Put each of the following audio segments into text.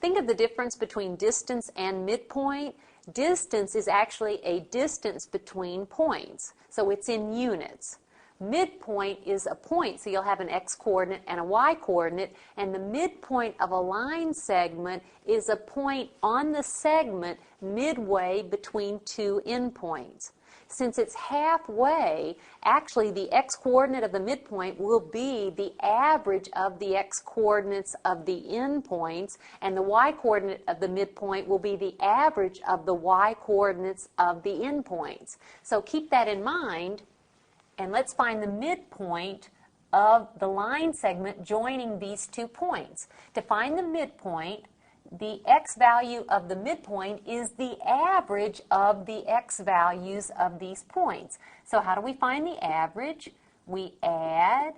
Think of the difference between distance and midpoint. Distance is actually a distance between points, so it's in units. Midpoint is a point, so you'll have an x-coordinate and a y-coordinate, and the midpoint of a line segment is a point on the segment midway between two endpoints. Since it's halfway, actually the x-coordinate of the midpoint will be the average of the x-coordinates of the endpoints, and the y-coordinate of the midpoint will be the average of the y-coordinates of the endpoints. So keep that in mind, and let's find the midpoint of the line segment joining these 2 points. To find the midpoint, the x value of the midpoint is the average of the x values of these points. So how do we find the average? We add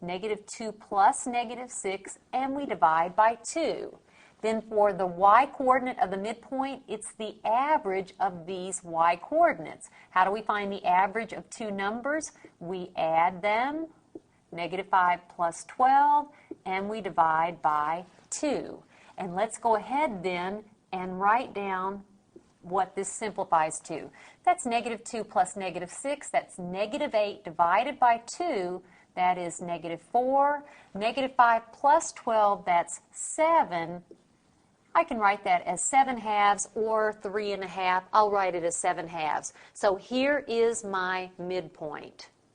-2 plus -6, and we divide by 2. Then for the y-coordinate of the midpoint, it's the average of these y-coordinates. How do we find the average of 2 numbers? We add them, -5 plus 12, and we divide by 2. And let's go ahead then and write down what this simplifies to. That's -2 plus -6, that's -8 divided by 2, that is -4. -5 plus 12, that's 7. I can write that as 7/2 or 3 1/2. I'll write it as 7/2. So here is my midpoint.